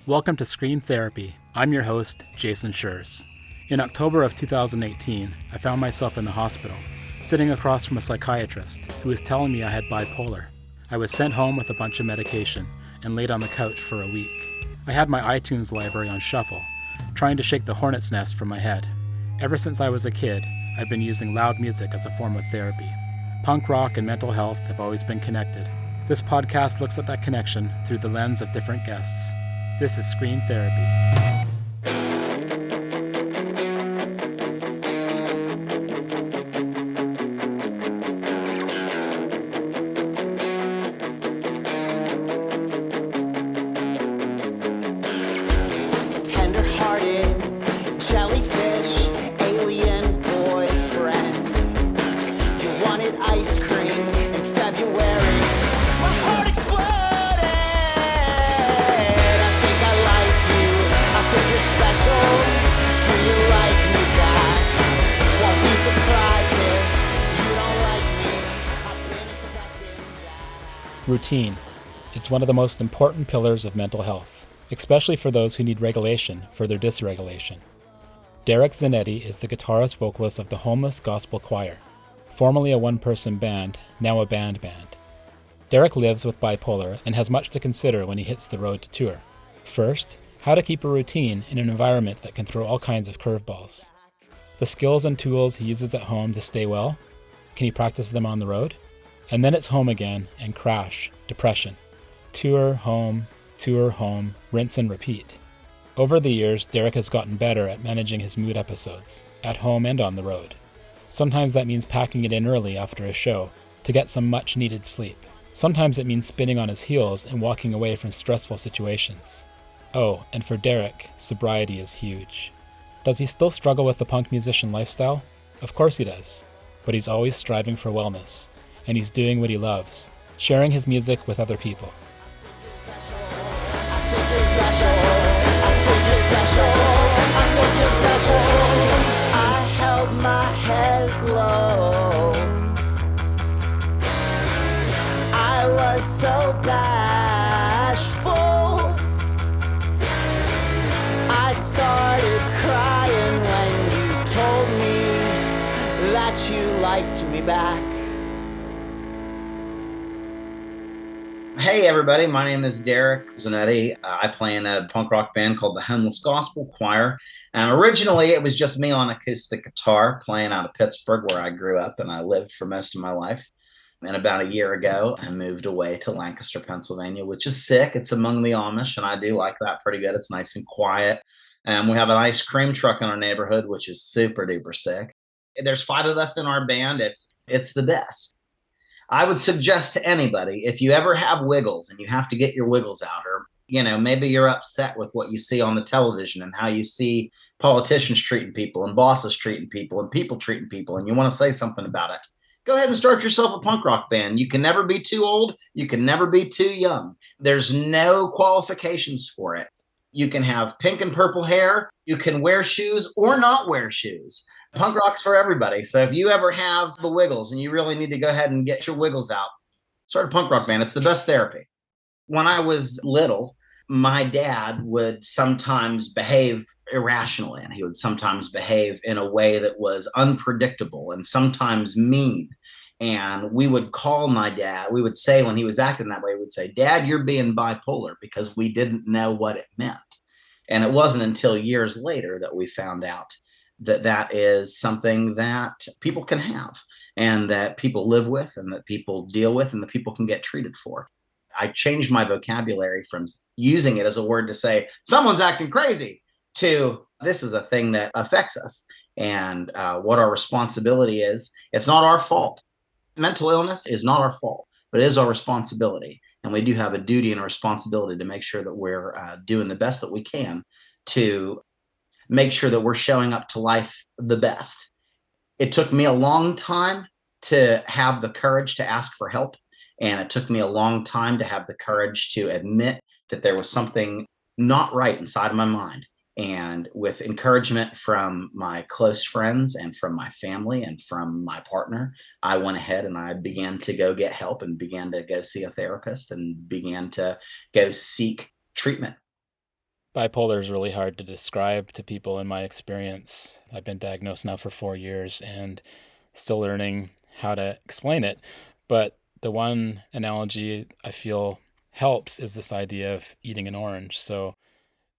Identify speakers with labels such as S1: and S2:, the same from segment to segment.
S1: Welcome to Scream Therapy. I'm your host, Jason Schreurs. In October of 2018, I found myself in the hospital, sitting across from a psychiatrist who was telling me I had bipolar. I was sent home with a bunch of medication and laid on the couch for a week. I had my iTunes library on shuffle, trying to shake the hornet's nest from my head. Ever since I was a kid, I've been using loud music as a form of therapy. Punk rock and mental health have always been connected. This podcast looks at that connection through the lens of different guests. This is Scream Therapy.
S2: Tenderhearted, jellyfish, alien boyfriend. You wanted ice cream in February. My heart exploded. I think I like you. I think you're special. Do you like me back? Won't be surprised if you don't like me. I've been expecting that.
S1: Routine. It's one of the most important pillars of mental health, especially for those who need regulation for their dysregulation. Derek Zanetti is the guitarist vocalist of the Homeless Gospel Choir, formerly a one-person band, now a band. Derek lives with bipolar and has much to consider when he hits the road to tour. First, how to keep a routine in an environment that can throw all kinds of curveballs. The skills and tools he uses at home to stay well, can he practice them on the road? And then it's home again and crash, depression. Tour, home, rinse and repeat. Over the years, Derek has gotten better at managing his mood episodes, at home and on the road. Sometimes that means packing it in early after a show to get some much-needed sleep. Sometimes it means spinning on his heels and walking away from stressful situations. Oh, and for Derek, sobriety is huge. Does he still struggle with the punk musician lifestyle? Of course he does. But he's always striving for wellness, and he's doing what he loves, sharing his music with other people.
S2: I held my head low. I was so bashful. I started crying when you told me that you liked me back.
S3: Hey everybody, my name is Derek Zanetti. I play in a punk rock band called the Homeless Gospel Choir. Originally, it was just me on acoustic guitar playing out of Pittsburgh, where I grew up and I lived for most of my life. And about a year ago, I moved away to Lancaster, Pennsylvania, which is sick. It's among the Amish, and I do like that pretty good. It's nice and quiet. We have an ice cream truck in our neighborhood, which is super duper sick. There's 5 of us in our band. It's the best. I would suggest to anybody, if you ever have wiggles and you have to get your wiggles out, or, maybe you're upset with what you see on the television and how you see politicians treating people and bosses treating people and people treating people, and you want to say something about it, go ahead and start yourself a punk rock band. You can never be too old. You can never be too young. There's no qualifications for it. You can have pink and purple hair. You can wear shoes or not wear shoes. Punk rock's for everybody. So if you ever have the wiggles and you really need to go ahead and get your wiggles out, start a punk rock band. It's the best therapy. When I was little, my dad would sometimes behave irrationally, and he would sometimes behave in a way that was unpredictable and sometimes mean. And we would call my dad. We would say, when he was acting that way, we'd say, "Dad, you're being bipolar," because we didn't know what it meant. And it wasn't until years later that we found out that that is something that people can have and that people live with and that people deal with and that people can get treated for. I changed my vocabulary from using it as a word to say someone's acting crazy to this is a thing that affects us, and what our responsibility is. It's not our fault. Mental illness is not our fault, but it is our responsibility. And we do have a duty and a responsibility to make sure that we're doing the best that we can to make sure that we're showing up to life the best. It took me a long time to have the courage to ask for help. And it took me a long time to have the courage to admit that there was something not right inside of my mind. And with encouragement from my close friends and from my family and from my partner, I went ahead and I began to go get help and began to go see a therapist and began to go seek treatment.
S1: Bipolar is really hard to describe to people in my experience. I've been diagnosed now for 4 years and still learning how to explain it. But the one analogy I feel helps is this idea of eating an orange. So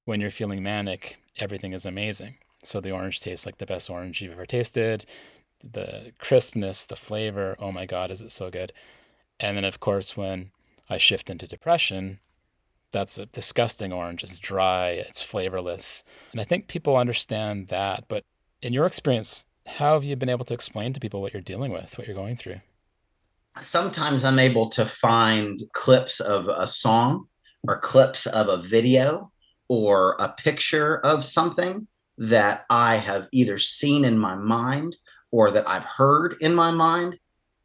S1: when you're feeling manic, everything is amazing. So the orange tastes like the best orange you've ever tasted. The crispness, the flavor, oh my God, is it so good? And then, of course, when I shift into depression, that's a disgusting orange. It's dry, it's flavorless. And I think people understand that. But in your experience, how have you been able to explain to people what you're dealing with, what you're going through?
S3: Sometimes I'm able to find clips of a song or clips of a video or a picture of something that I have either seen in my mind or that I've heard in my mind.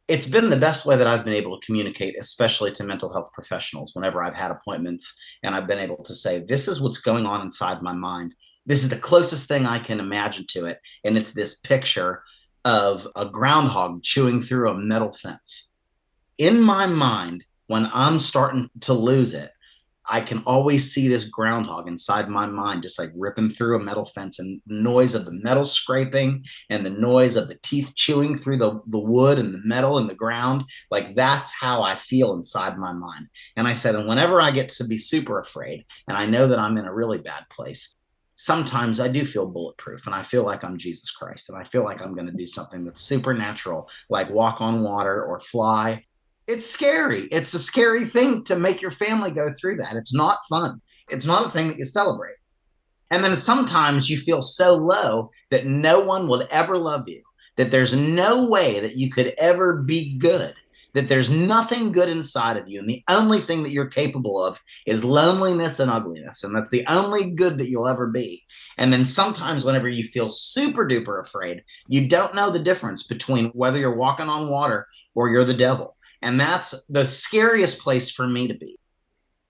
S3: It's been the best way that I've been able to communicate, especially to mental health professionals, whenever I've had appointments and I've been able to say, this is what's going on inside my mind. This is the closest thing I can imagine to it. And it's this picture of a groundhog chewing through a metal fence. In my mind, when I'm starting to lose it, I can always see this groundhog inside my mind, just like ripping through a metal fence, and the noise of the metal scraping and the noise of the teeth chewing through the wood and the metal and the ground. Like, that's how I feel inside my mind. And I said, and whenever I get to be super afraid and I know that I'm in a really bad place, sometimes I do feel bulletproof and I feel like I'm Jesus Christ and I feel like I'm going to do something that's supernatural, like walk on water or fly. It's scary. It's a scary thing to make your family go through that. It's not fun. It's not a thing that you celebrate. And then sometimes you feel so low that no one would ever love you, that there's no way that you could ever be good, that there's nothing good inside of you. And the only thing that you're capable of is loneliness and ugliness. And that's the only good that you'll ever be. And then sometimes whenever you feel super duper afraid, you don't know the difference between whether you're walking on water or you're the devil. And that's the scariest place for me to be.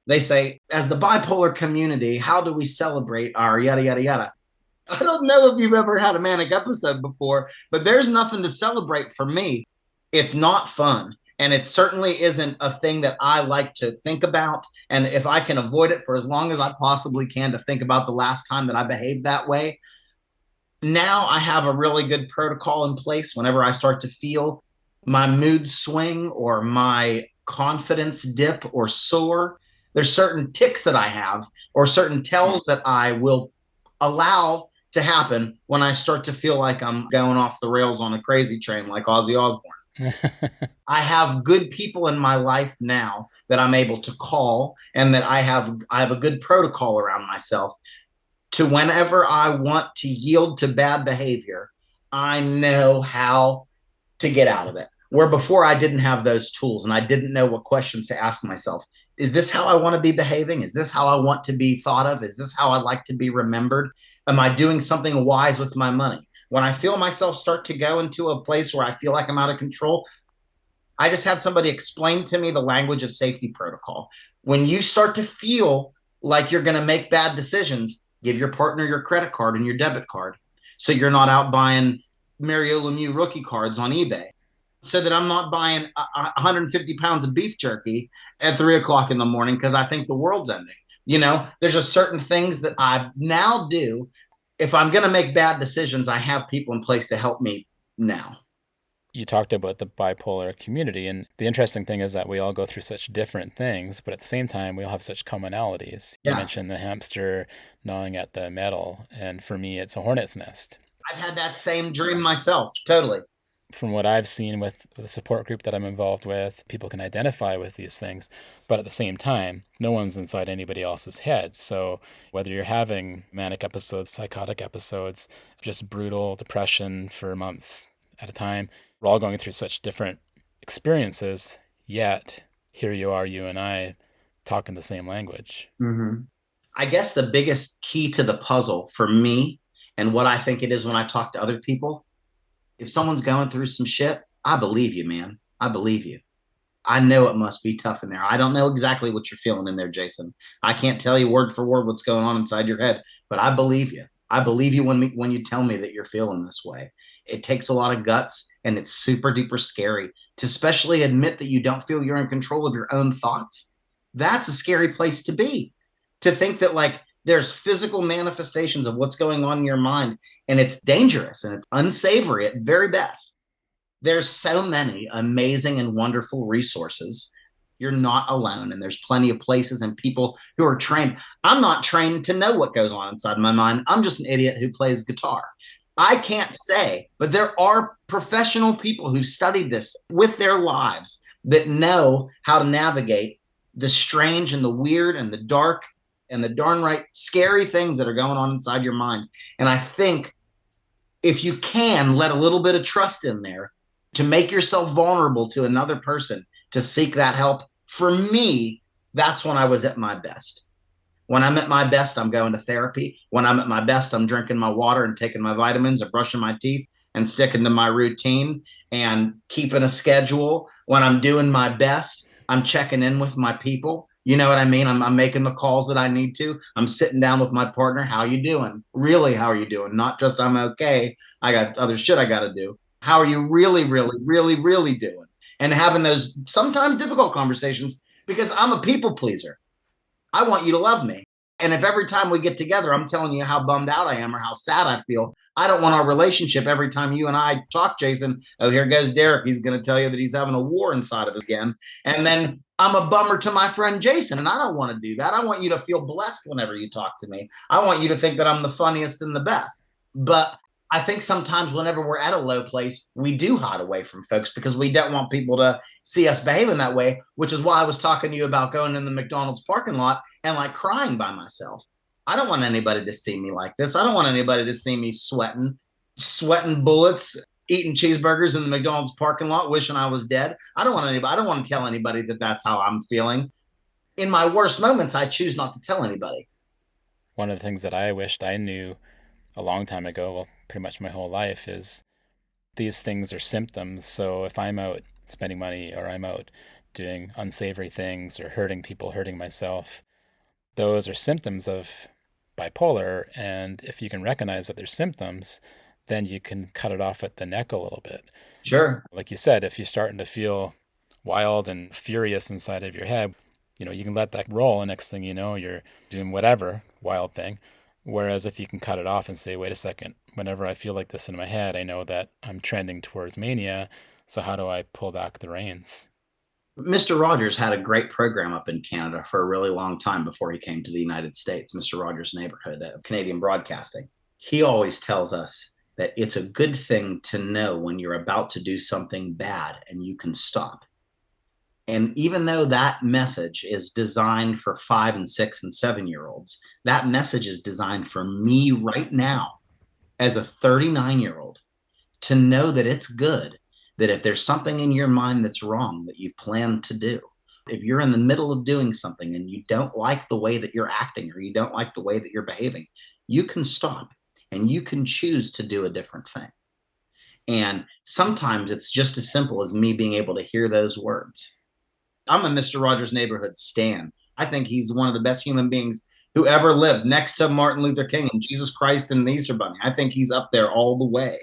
S3: They say, as the bipolar community, how do we celebrate our yada, yada, yada? I don't know if you've ever had a manic episode before, but there's nothing to celebrate for me. It's not fun. And it certainly isn't a thing that I like to think about. And if I can avoid it for as long as I possibly can, to think about the last time that I behaved that way. Now I have a really good protocol in place whenever I start to feel my mood swing or my confidence dip or soar. There's certain tics that I have or certain tells that I will allow to happen when I start to feel like I'm going off the rails on a crazy train like Ozzy Osbourne. I have good people in my life now that I'm able to call, and that I have a good protocol around myself to whenever I want to yield to bad behavior, I know how to get out of it. Where before I didn't have those tools and I didn't know what questions to ask myself. Is this how I want to be behaving? Is this how I want to be thought of? Is this how I'd like to be remembered? Am I doing something wise with my money? When I feel myself start to go into a place where I feel like I'm out of control, I just had somebody explain to me the language of safety protocol. When you start to feel like you're going to make bad decisions, give your partner your credit card and your debit card, so you're not out buying Mario Lemieux rookie cards on eBay, so that I'm not buying 150 pounds of beef jerky at 3 o'clock in the morning because I think the world's ending. You know, there's just certain things that I now do. If I'm going to make bad decisions, I have people in place to help me now.
S1: You talked about the bipolar community, and the interesting thing is that we all go through such different things, but at the same time, we all have such commonalities. You mentioned the hamster gnawing at the metal, and for me, it's a hornet's nest.
S3: I've had that same dream myself, totally.
S1: From what I've seen with the support group that I'm involved with, people can identify with these things, but at the same time, no one's inside anybody else's head. So whether you're having manic episodes, psychotic episodes, just brutal depression for months at a time, we're all going through such different experiences, yet here you are, you and I, talking the same language.
S3: Mm-hmm. I guess the biggest key to the puzzle for me, and what I think it is when I talk to other people, if someone's going through some shit, I believe you, man. I believe you. I know it must be tough in there. I don't know exactly what you're feeling in there, Jason. I can't tell you word for word what's going on inside your head, but I believe you. I believe you when you tell me that you're feeling this way. It takes a lot of guts, and it's super duper scary to especially admit that you don't feel you're in control of your own thoughts. That's a scary place to be. To think that, like, There's physical manifestations of what's going on in your mind, and it's dangerous and it's unsavory at very best. There's so many amazing and wonderful resources. You're not alone, and there's plenty of places and people who are trained. I'm not trained to know what goes on inside my mind. I'm just an idiot who plays guitar. I can't say, but there are professional people who studied this with their lives that know how to navigate the strange and the weird and the dark and the darn right scary things that are going on inside your mind. And I think if you can let a little bit of trust in there to make yourself vulnerable to another person to seek that help, for me, that's when I was at my best. When I'm at my best, I'm going to therapy. When I'm at my best, I'm drinking my water and taking my vitamins and brushing my teeth and sticking to my routine and keeping a schedule. When I'm doing my best, I'm checking in with my people. You know what I mean? I'm making the calls that I need to. I'm sitting down with my partner. How you doing? Really, how are you doing? Not just I'm okay. I got other shit I got to do. How are you really, really, really, really doing? And having those sometimes difficult conversations because I'm a people pleaser. I want you to love me. And if every time we get together, I'm telling you how bummed out I am or how sad I feel, I don't want our relationship every time you and I talk, Jason. Oh, here goes Derek. He's going to tell you that he's having a war inside of us again. And then I'm a bummer to my friend Jason, and I don't want to do that. I want you to feel blessed whenever you talk to me. I want you to think that I'm the funniest and the best. But I think sometimes whenever we're at a low place, we do hide away from folks because we don't want people to see us behaving that way, which is why I was talking to you about going in the McDonald's parking lot and like crying by myself. I don't want anybody to see me like this. I don't want anybody to see me sweating bullets, eating cheeseburgers in the McDonald's parking lot, wishing I was dead. I don't want to tell anybody that that's how I'm feeling. In my worst moments, I choose not to tell anybody.
S1: One of the things that I wished I knew a long time ago, well, pretty much my whole life, is these things are symptoms. So if I'm out spending money or I'm out doing unsavory things or hurting people, hurting myself, those are symptoms of bipolar. And if you can recognize that they're symptoms, then you can cut it off at the neck a little bit.
S3: Sure.
S1: Like you said, if you're starting to feel wild and furious inside of your head, you can let that roll, and next thing you know, you're doing whatever wild thing. Whereas if you can cut it off and say, wait a second, whenever I feel like this in my head, I know that I'm trending towards mania. So how do I pull back the reins?
S3: Mr. Rogers had a great program up in Canada for a really long time before he came to the United States, Mr. Rogers' Neighborhood of Canadian Broadcasting. He always tells us that it's a good thing to know when you're about to do something bad and you can stop. And even though that message is designed for 5 and 6 and 7-year-olds, that message is designed for me right now as a 39-year-old to know that it's good, that if there's something in your mind that's wrong that you've planned to do, if you're in the middle of doing something and you don't like the way that you're acting or you don't like the way that you're behaving, you can stop and you can choose to do a different thing. And sometimes it's just as simple as me being able to hear those words. I'm a Mr. Rogers' Neighborhood stan. I think he's one of the best human beings who ever lived, next to Martin Luther King and Jesus Christ and the Easter Bunny. I think he's up there all the way.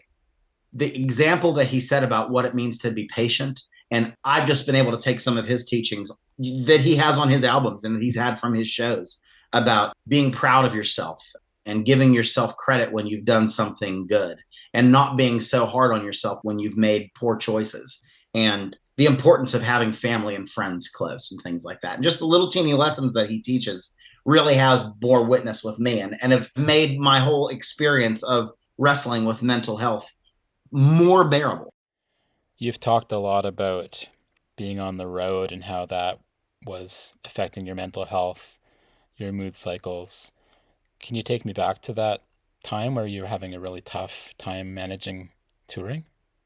S3: The example that he said about what it means to be patient, and I've just been able to take some of his teachings that he has on his albums and that he's had from his shows about being proud of yourself and giving yourself credit when you've done something good and not being so hard on yourself when you've made poor choices. And the importance of having family and friends close and things like that. And just the little teeny lessons that he teaches really have bore witness with me and have made my whole experience of wrestling with mental health more bearable.
S1: You've talked a lot about being on the road and how that was affecting your mental health, your mood cycles. Can you take me back to that time where you were having a really tough time managing touring?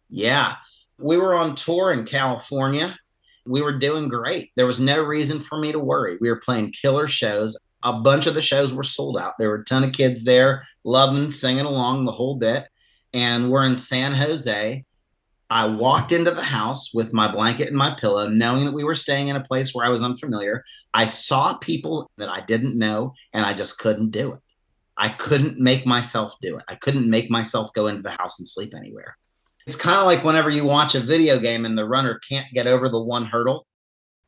S3: Yeah. We were on tour in California. We were doing great. There was no reason for me to worry. We were playing killer shows. A bunch of the shows were sold out. There were a ton of kids there, loving, singing along the whole bit. And we're in San Jose. I walked into the house with my blanket and my pillow, knowing that we were staying in a place where I was unfamiliar. I saw people that I didn't know, and I just couldn't do it. I couldn't make myself do it. I couldn't make myself go into the house and sleep anywhere. It's kind of like whenever you watch a video game and the runner can't get over the one hurdle.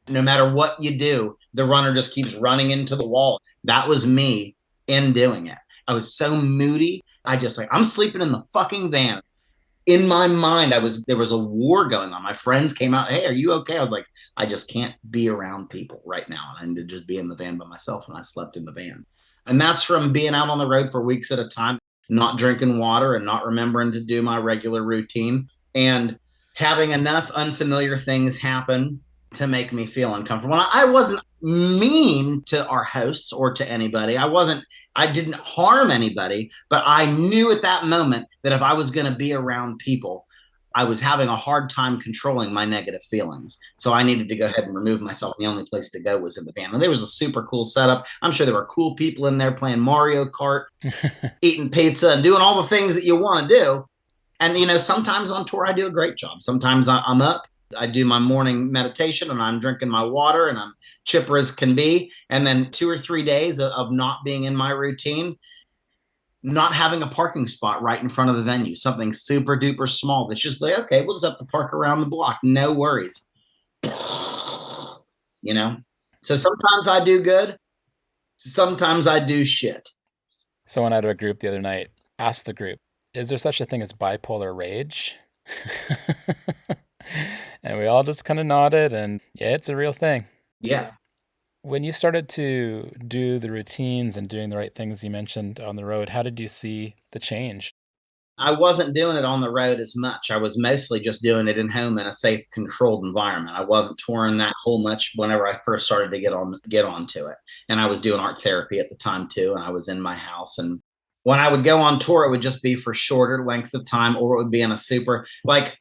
S3: No matter what you do, the runner just keeps running into the wall. That was me in doing it. I was so moody. I just like, I'm sleeping in the fucking van. In my mind, there was a war going on. My friends came out, hey, are you okay? I was like, I just can't be around people right now. And I need to just be in the van by myself. And I slept in the van. And that's from being out on the road for weeks at a time, not drinking water and not remembering to do my regular routine, and having enough unfamiliar things happen to make me feel uncomfortable. I wasn't mean to our hosts or to anybody. I didn't harm anybody, but I knew at that moment that if I was going to be around people, I was having a hard time controlling my negative feelings. So I needed to go ahead and remove myself. The only place to go was in the van. And there was a super cool setup. I'm sure there were cool people in there playing Mario Kart, eating pizza, and doing all the things that you want to do. And, sometimes on tour, I do a great job. Sometimes I'm up, I do my morning meditation and I'm drinking my water and I'm chipper as can be. And then 2 or 3 days of not being in my routine, not having a parking spot right in front of the venue, something super duper small that's just like, okay, we'll just have to park around the block. No worries. So sometimes I do good. Sometimes I do shit.
S1: Someone out of a group the other night asked the group, is there such a thing as bipolar rage? And we all just kind of nodded, and yeah, it's a real thing.
S3: Yeah.
S1: When you started to do the routines and doing the right things you mentioned on the road, how did you see the change?
S3: I wasn't doing it on the road as much. I was mostly just doing it in home in a safe, controlled environment. I wasn't touring that whole much whenever I first started to get onto it. And I was doing art therapy at the time too, and I was in my house. And when I would go on tour, it would just be for shorter lengths of time, or it would be in a super, like,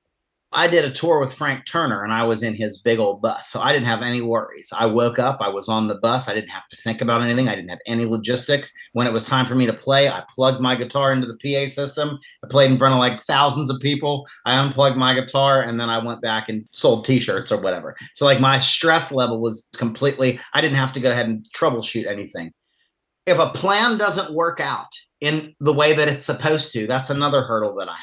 S3: I did a tour with Frank Turner and I was in his big old bus. So I didn't have any worries. I woke up, I was on the bus. I didn't have to think about anything. I didn't have any logistics. When it was time for me to play, I plugged my guitar into the PA system. I played in front of like thousands of people. I unplugged my guitar and then I went back and sold t-shirts or whatever. So like my stress level was completely, I didn't have to go ahead and troubleshoot anything. If a plan doesn't work out in the way that it's supposed to, that's another hurdle that I have.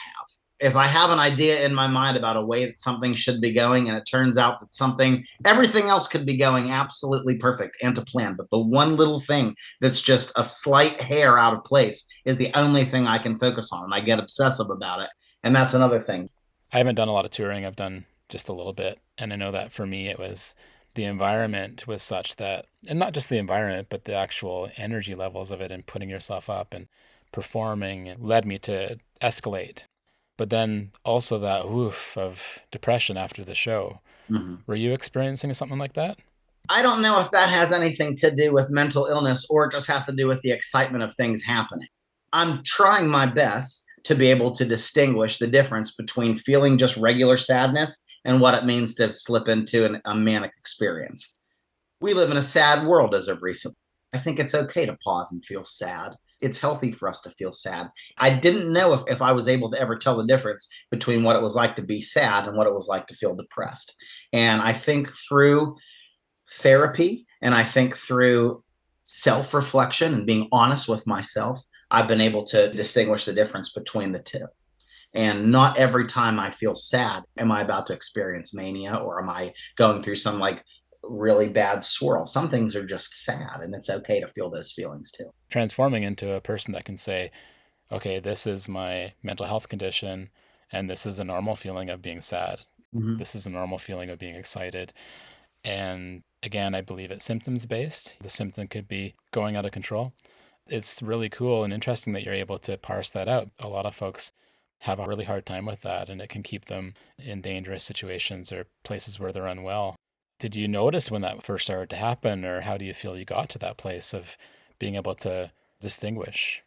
S3: If I have an idea in my mind about a way that something should be going and it turns out that everything else could be going absolutely perfect and to plan, but the one little thing that's just a slight hair out of place is the only thing I can focus on. And I get obsessive about it. And that's another thing.
S1: I haven't done a lot of touring. I've done just a little bit. And I know that for me, the environment was such that, and not just the environment, but the actual energy levels of it and putting yourself up and performing led me to escalate. But then also that woof of depression after the show. Mm-hmm. Were you experiencing something like that?
S3: I don't know if that has anything to do with mental illness or it just has to do with the excitement of things happening. I'm trying my best to be able to distinguish the difference between feeling just regular sadness and what it means to slip into a manic experience. We live in a sad world as of recent. I think it's okay to pause and feel sad. It's healthy for us to feel sad. I didn't know if I was able to ever tell the difference between what it was like to be sad and what it was like to feel depressed. And I think through therapy and I think through self-reflection and being honest with myself, I've been able to distinguish the difference between the two. And not every time I feel sad am I about to experience mania or am I going through some like really bad swirl. Some things are just sad and it's okay to feel those feelings too.
S1: Transforming into a person that can say, okay, this is my mental health condition and this is a normal feeling of being sad. Mm-hmm. This is a normal feeling of being excited. And again, I believe it's symptoms based. The symptom could be going out of control. It's really cool and interesting that you're able to parse that out. A lot of folks have a really hard time with that and it can keep them in dangerous situations or places where they're unwell. Did you notice when that first started to happen, or how do you feel you got to that place of being able to distinguish?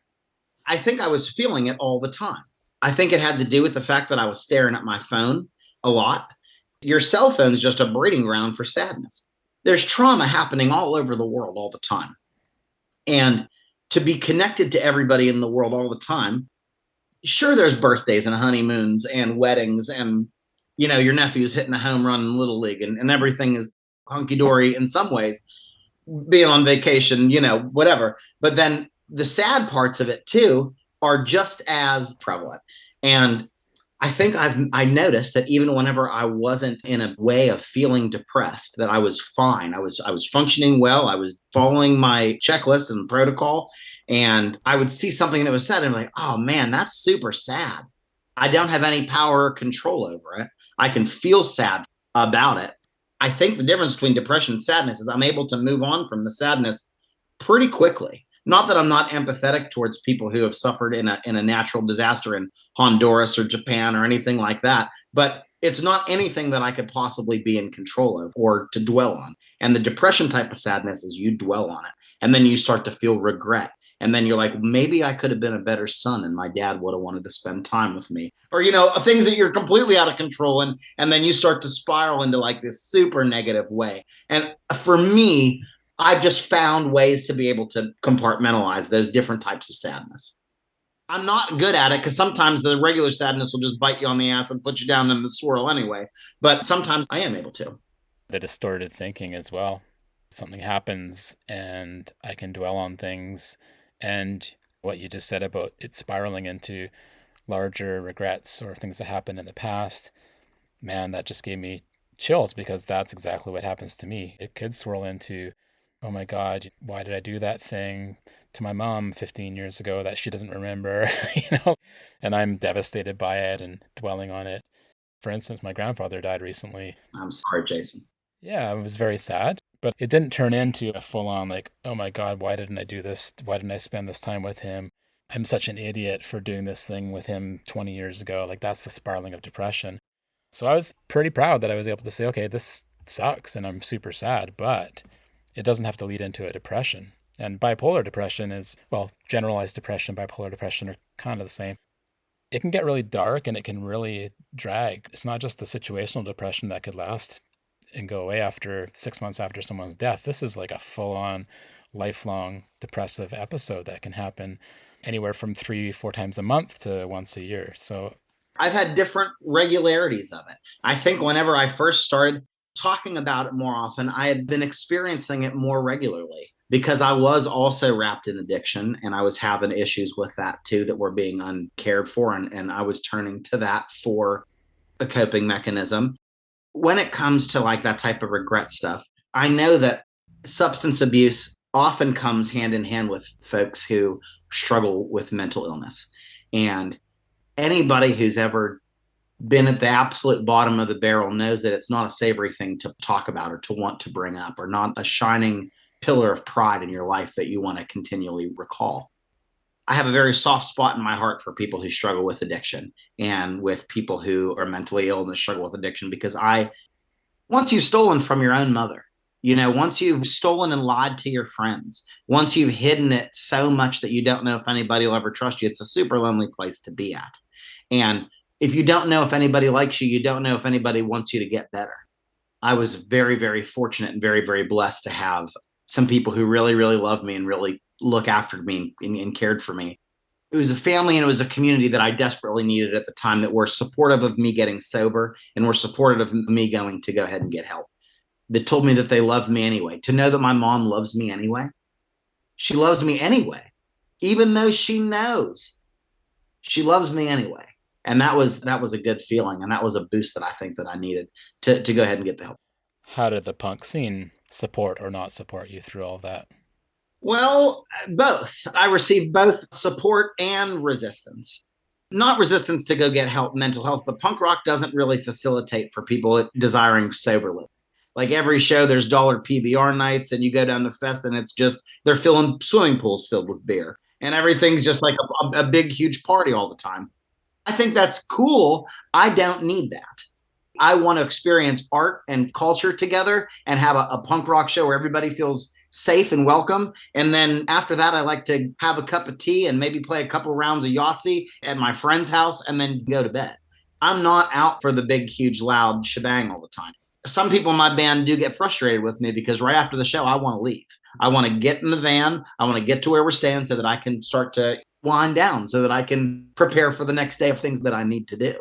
S3: I think I was feeling it all the time. I think it had to do with the fact that I was staring at my phone a lot. Your cell phone is just a breeding ground for sadness. There's trauma happening all over the world all the time. And to be connected to everybody in the world all the time, sure, there's birthdays and honeymoons and weddings and your nephew's hitting a home run in Little League and everything is hunky-dory in some ways, being on vacation, whatever. But then the sad parts of it too are just as prevalent. And I think I noticed that even whenever I wasn't in a way of feeling depressed, that I was fine. I was functioning well. I was following my checklist and protocol, and I would see something that was sad, and I'm like, oh man, that's super sad. I don't have any power or control over it. I can feel sad about it. I think the difference between depression and sadness is I'm able to move on from the sadness pretty quickly. Not that I'm not empathetic towards people who have suffered in a natural disaster in Honduras or Japan or anything like that, but it's not anything that I could possibly be in control of or to dwell on. And the depression type of sadness is you dwell on it, and then you start to feel regret. And then you're like, maybe I could have been a better son and my dad would have wanted to spend time with me. Or, things that you're completely out of control. And then you start to spiral into like this super negative way. And for me, I've just found ways to be able to compartmentalize those different types of sadness. I'm not good at it because sometimes the regular sadness will just bite you on the ass and put you down in the swirl anyway. But sometimes I am able to.
S1: The distorted thinking as well. Something happens and I can dwell on things, and what you just said about it spiraling into larger regrets or things that happened in the past, man, that just gave me chills, because that's exactly what happens to me. It could swirl into, oh my God, why did I do that thing to my mom 15 years ago that she doesn't remember, and I'm devastated by it and dwelling on it. For instance, my grandfather died recently.
S3: I'm sorry, Jason.
S1: Yeah, it was very sad, but it didn't turn into a full on like, oh my God, why didn't I do this? Why didn't I spend this time with him? I'm such an idiot for doing this thing with him 20 years ago. Like, that's the spiraling of depression. So I was pretty proud that I was able to say, okay, this sucks and I'm super sad, but it doesn't have to lead into a depression. And bipolar depression is, well, generalized depression, bipolar depression are kind of the same. It can get really dark and it can really drag. It's not just the situational depression that could last and go away after 6 months after someone's death. This is like a full-on, lifelong depressive episode that can happen anywhere from 3-4 times a month to once a year. So
S3: I've had different regularities of it. I think whenever I first started talking about it more often, I had been experiencing it more regularly because I was also wrapped in addiction and I was having issues with that too that were being uncared for. And I was turning to that for a coping mechanism. When it comes to like that type of regret stuff, I know that substance abuse often comes hand in hand with folks who struggle with mental illness. And anybody who's ever been at the absolute bottom of the barrel knows that it's not a savory thing to talk about or to want to bring up, or not a shining pillar of pride in your life that you want to continually recall. I have a very soft spot in my heart for people who struggle with addiction and with people who are mentally ill and struggle with addiction, because once you've stolen from your own mother, once you've stolen and lied to your friends, once you've hidden it so much that you don't know if anybody will ever trust you, it's a super lonely place to be at. And if you don't know if anybody likes you, you don't know if anybody wants you to get better. I was very, very fortunate and very, very blessed to have some people who really, really loved me and really look after me and cared for me. It was a family and it was a community that I desperately needed at the time, that were supportive of me getting sober and were supportive of me going to go ahead and get help. That told me that they loved me anyway. To know that my mom loves me anyway. She loves me anyway, even though she knows she loves me anyway. And that was a good feeling. And that was a boost that I think that I needed to go ahead and get the help.
S1: how did the punk scene support or not support you through all of that?
S3: Well, both. I received both support and resistance. Not resistance to go get help, mental health, but punk rock doesn't really facilitate for people desiring sober living. Like every show, there's dollar PBR nights, and you go down the fest, and it's just they're filling swimming pools filled with beer, and everything's just like a big, huge party all the time. I think that's cool. I don't need that. I want to experience art and culture together and have a punk rock show where everybody feels safe and welcome. And then after that, I like to have a cup of tea and maybe play a couple rounds of Yahtzee at my friend's house and then go to bed. I'm not out for the big, huge, loud shebang all the time. Some people in my band do get frustrated with me because right after the show, I want to leave. I want to get in the van. I want to get to where we're staying so that I can start to wind down, so that I can prepare for the next day of things that I need to do.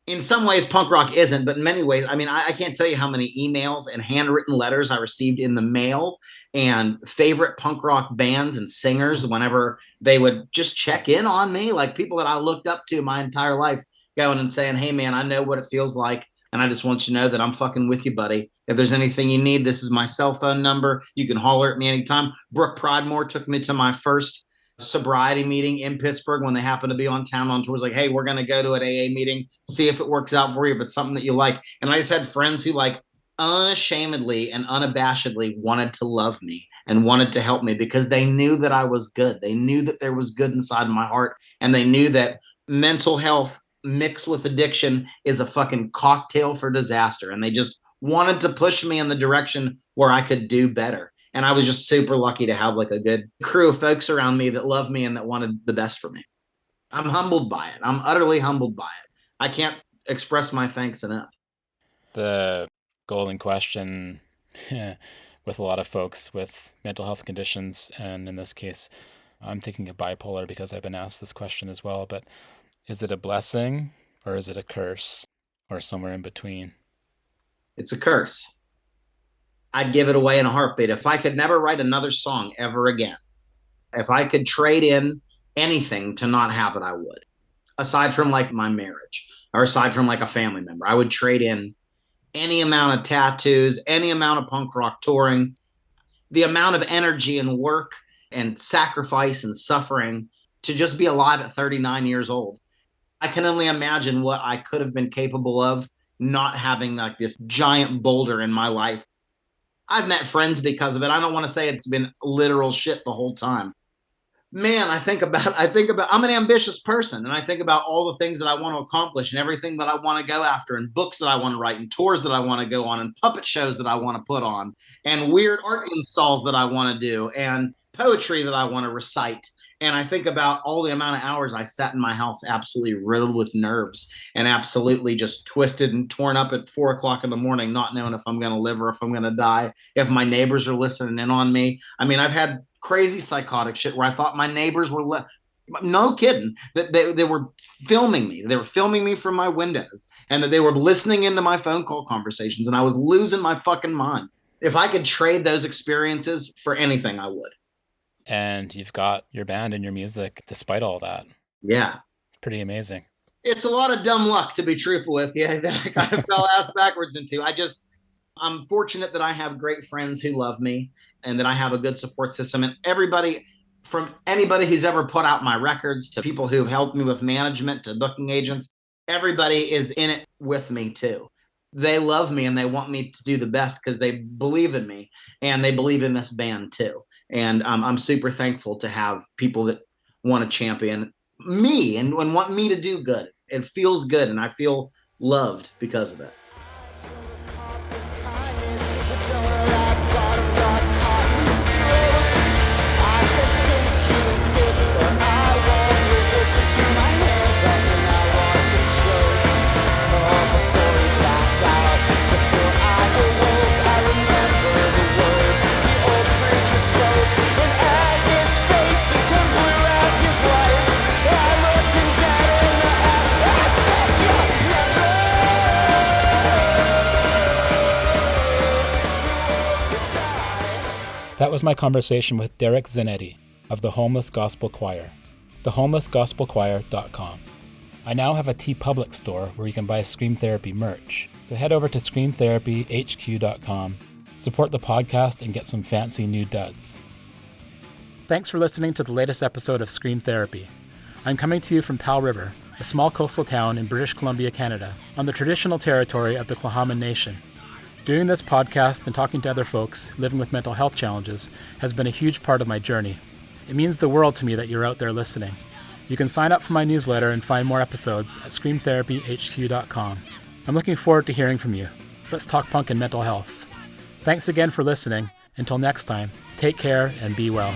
S3: In some ways, punk rock isn't, but in many ways, I mean, I can't tell you how many emails and handwritten letters I received in the mail, and favorite punk rock bands and singers, whenever they would just check in on me, like people that I looked up to my entire life, going and saying, hey, man, I know what it feels like. And I just want you to know that I'm fucking with you, buddy. If there's anything you need, this is my cell phone number. You can holler at me anytime. Brooke Pridemore took me to my first sobriety meeting in Pittsburgh when they happened to be on town on tours. Like, hey, we're going to go to an AA meeting, see if it works out for you, if it's something that you like. And I just had friends who like unashamedly and unabashedly wanted to love me and wanted to help me because they knew that I was good. They knew that there was good inside my heart. And they knew that mental health mixed with addiction is a fucking cocktail for disaster. And they just wanted to push me in the direction where I could do better. And I was just super lucky to have like a good crew of folks around me that loved me and that wanted the best for me. I'm humbled by it. I'm utterly humbled by it. I can't express my thanks enough.
S1: The golden question with a lot of folks with mental health conditions, and in this case, I'm thinking of bipolar because I've been asked this question as well, but is it a blessing or is it a curse or somewhere in between?
S3: It's a curse. I'd give it away in a heartbeat. If I could never write another song ever again, if I could trade in anything to not have it, I would. Aside from like my marriage or aside from like a family member, I would trade in any amount of tattoos, any amount of punk rock touring, the amount of energy and work and sacrifice and suffering to just be alive at 39 years old. I can only imagine what I could have been capable of not having like this giant boulder in my life. I've met friends because of it. I don't want to say it's been literal shit the whole time. Man, I think about, I'm an ambitious person and I think about all the things that I want to accomplish and everything that I want to go after and books that I want to write and tours that I want to go on and puppet shows that I want to put on and weird art installs that I want to do and poetry that I want to recite. And I think about all the amount of hours I sat in my house absolutely riddled with nerves and absolutely just twisted and torn up at 4:00 in the morning, not knowing if I'm going to live or if I'm going to die, if my neighbors are listening in on me. I mean, I've had crazy psychotic shit where I thought my neighbors were no kidding, that they were filming me. They were filming me from my windows and that they were listening into my phone call conversations and I was losing my fucking mind. If I could trade those experiences for anything, I would.
S1: And you've got your band and your music despite all that.
S3: Yeah.
S1: Pretty amazing.
S3: It's a lot of dumb luck, to be truthful with you, that I kind of fell ass backwards into. I'm fortunate that I have great friends who love me and that I have a good support system. And everybody, from anybody who's ever put out my records to people who've helped me with management to booking agents, everybody is in it with me too. They love me and they want me to do the best because they believe in me and they believe in this band too. And I'm super thankful to have people that want to champion me and want me to do good. It feels good and I feel loved because of it.
S1: That was my conversation with Derek Zanetti of the Homeless Gospel Choir, thehomelessgospelchoir.com. I now have a TeePublic store where you can buy Scream Therapy merch, so head over to screamtherapyhq.com, support the podcast, and get some fancy new duds. Thanks for listening to the latest episode of Scream Therapy. I'm coming to you from Powell River, a small coastal town in British Columbia, Canada, on the traditional territory of the Tla'amin Nation. Doing this podcast and talking to other folks living with mental health challenges has been a huge part of my journey. It means the world to me that you're out there listening. You can sign up for my newsletter and find more episodes at screamtherapyhq.com. I'm looking forward to hearing from you. Let's talk punk and mental health. Thanks again for listening. Until next time, take care and be well.